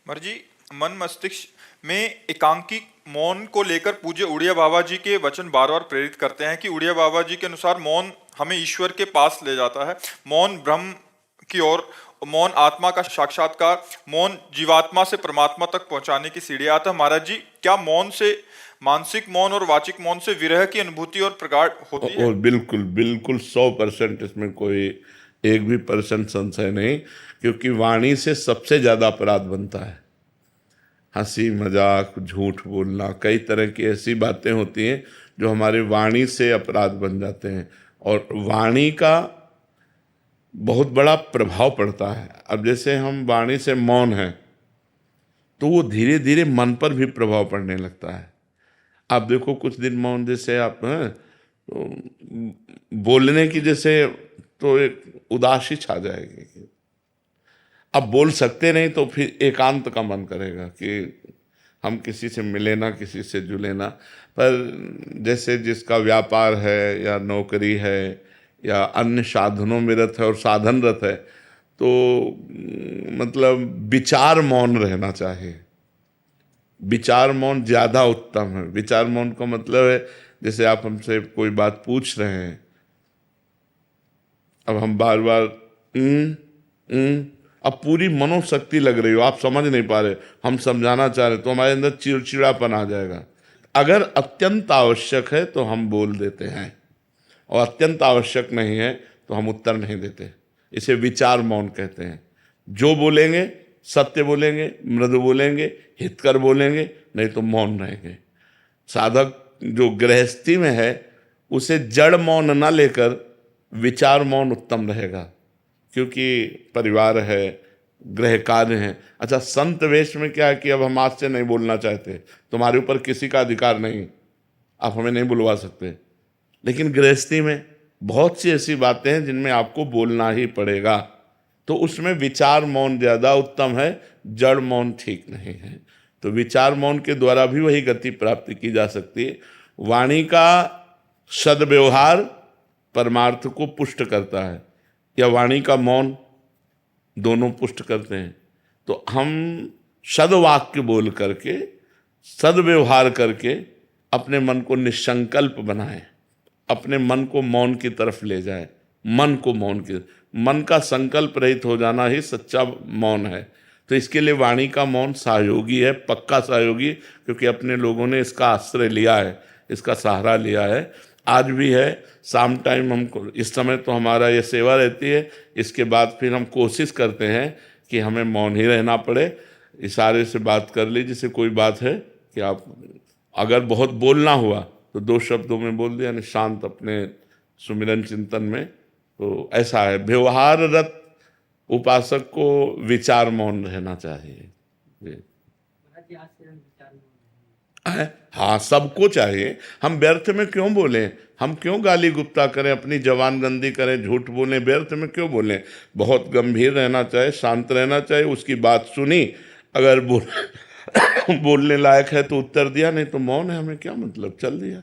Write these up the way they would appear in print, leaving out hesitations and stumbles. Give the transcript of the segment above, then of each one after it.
मर्जी मन मस्तिष्क में एकांकी मौन को लेकर पूज्य उड़िया बाबा जी के वचन बार बार प्रेरित करते हैं कि उड़िया बाबा जी के अनुसार मौन हमें ईश्वर के पास ले जाता है, मौन ब्रह्म की ओर, मौन आत्मा का साक्षात्कार, मौन जीवात्मा से परमात्मा तक पहुंचाने की सीढ़ी। आता महाराज जी, क्या मौन से मानसिक मौन और वाचिक मौन से विरह की अनुभूति और प्रगाढ़ होती है? और बिल्कुल बिल्कुल 100% इसमें कोई एक भी परसेंट संशय नहीं, क्योंकि वाणी से सबसे ज्यादा अपराध बनता है। हंसी मजाक, झूठ बोलना, कई तरह की ऐसी बातें होती हैं जो हमारे वाणी से अपराध बन जाते हैं, और वाणी का बहुत बड़ा प्रभाव पड़ता है। अब जैसे हम वाणी से मौन हैं तो वो धीरे धीरे मन पर भी प्रभाव पड़ने लगता है। आप देखो कुछ दिन मौन, जैसे आप हैं तो बोलने की जैसे तो एक उदासी छा जाएगी। अब बोल सकते नहीं तो फिर एकांत का मन करेगा कि हम किसी से मिले ना, किसी से जुले ना। पर जैसे जिसका व्यापार है या नौकरी है या अन्य साधनों में रत है और साधनरत है, तो मतलब विचार मौन रहना चाहिए। विचार मौन ज़्यादा उत्तम है। विचार मौन का मतलब है, जैसे आप हमसे कोई बात पूछ रहे हैं, अब हम बार बार अब पूरी मनोशक्ति लग रही हो, आप समझ नहीं पा रहे, हम समझाना चाह रहे, तो हमारे अंदर चिड़चिड़ापन आ जाएगा। अगर अत्यंत आवश्यक है तो हम बोल देते हैं, और अत्यंत आवश्यक नहीं है तो हम उत्तर नहीं देते। इसे विचार मौन कहते हैं। जो बोलेंगे सत्य बोलेंगे, मृदु बोलेंगे, हितकर बोलेंगे, नहीं तो मौन रहेंगे। साधक जो गृहस्थी में है उसे जड़ मौन ना लेकर विचार मौन उत्तम रहेगा, क्योंकि परिवार है, गृह कार्य है। अच्छा, संत वेश में क्या है कि अब हम आज से नहीं बोलना चाहते, तुम्हारे ऊपर किसी का अधिकार नहीं, आप हमें नहीं बुलवा सकते। लेकिन गृहस्थी में बहुत सी ऐसी बातें हैं जिनमें आपको बोलना ही पड़ेगा, तो उसमें विचार मौन ज़्यादा उत्तम है, जड़ मौन ठीक नहीं है। तो विचार मौन के द्वारा भी वही गति प्राप्ति की जा सकती है। वाणी का सद्व्यवहार परमार्थ को पुष्ट करता है, या वाणी का मौन, दोनों पुष्ट करते हैं। तो हम सद्वाक्य बोल करके, सद्व्यवहार करके अपने मन को निसंकल्प बनाएं, अपने मन को मौन की तरफ ले जाए। मन का संकल्प रहित हो जाना ही सच्चा मौन है। तो इसके लिए वाणी का मौन सहयोगी है, पक्का सहयोगी, क्योंकि अपने लोगों ने इसका आश्रय लिया है, इसका सहारा लिया है, आज भी है। शाम टाइम हमको, इस समय तो हमारा ये सेवा रहती है, इसके बाद फिर हम कोशिश करते हैं कि हमें मौन ही रहना पड़े। इशारे से बात कर ली, जैसे कोई बात है कि आप अगर बहुत बोलना हुआ तो 2 शब्दों में बोल दिया, यानी शांत अपने सुमिरन चिंतन में। तो ऐसा है, व्यवहाररत उपासक को विचार मौन रहना चाहिए। हाँ, सबको चाहिए। हम व्यर्थ में क्यों बोलें, हम क्यों गाली गुप्ता करें, अपनी जवान गंदी करें, झूठ बोलें, व्यर्थ में क्यों बोलें। बहुत गंभीर रहना चाहिए, शांत रहना चाहिए। उसकी बात सुनी, अगर बोलने लायक है तो उत्तर दिया, नहीं तो मौन है, हमें क्या मतलब, चल दिया।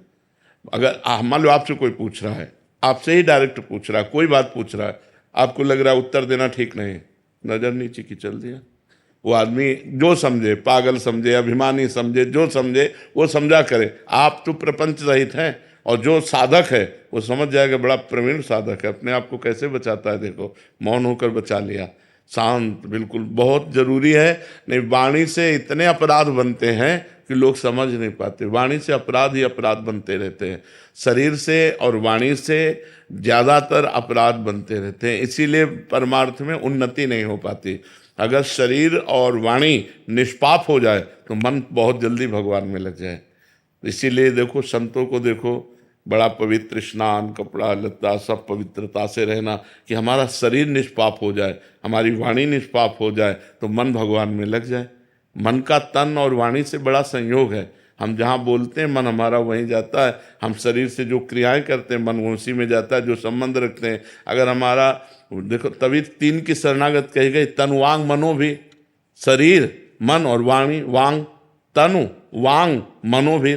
अगर मान लो आपसे कोई पूछ रहा है, आपसे ही डायरेक्ट पूछ रहा है, कोई बात पूछ रहा है, आपको लग रहा है उत्तर देना ठीक नहीं, नजर नीचे की, चल दिया। वो आदमी जो समझे, पागल समझे, अभिमानी समझे, जो समझे वो समझा करे। आप तो प्रपंच रहित हैं, और जो साधक है वो समझ जाएगा, बड़ा प्रवीण साधक है, अपने आप को कैसे बचाता है, देखो मौन होकर बचा लिया। शांत बिल्कुल बहुत जरूरी है। नहीं, वाणी से इतने अपराध बनते हैं कि लोग समझ नहीं पाते। वाणी से अपराध ही अपराध बनते रहते हैं, शरीर से और वाणी से ज़्यादातर अपराध बनते रहते हैं। इसीलिए परमार्थ में उन्नति नहीं हो पाती। अगर शरीर और वाणी निष्पाप हो जाए तो मन बहुत जल्दी भगवान में लग जाए। इसीलिए देखो, संतों को देखो, बड़ा पवित्र स्नान, कपड़ा लत्ता सब पवित्रता से रहना, कि हमारा शरीर निष्पाप हो जाए, हमारी वाणी निष्पाप हो जाए, तो मन भगवान में लग जाए। मन का तन और वाणी से बड़ा संयोग है। हम जहाँ बोलते हैं मन हमारा वहीं जाता है, हम शरीर से जो क्रियाएं करते हैं मन उसी में जाता है, जो संबंध रखते हैं। अगर हमारा देखो, तभी 3 की शरणागत कही गई, तन वांग मनो भी। शरीर, मन और वाणी, वांग, तनु वांग मनो भी,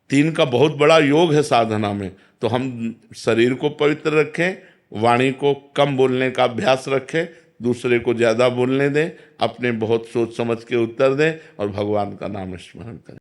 3 का बहुत बड़ा योग है साधना में। तो हम शरीर को पवित्र रखें, वाणी को कम बोलने का अभ्यास रखें, दूसरे को ज़्यादा बोलने दें, अपने बहुत सोच समझ के उत्तर दें और भगवान का नाम स्मरण करें।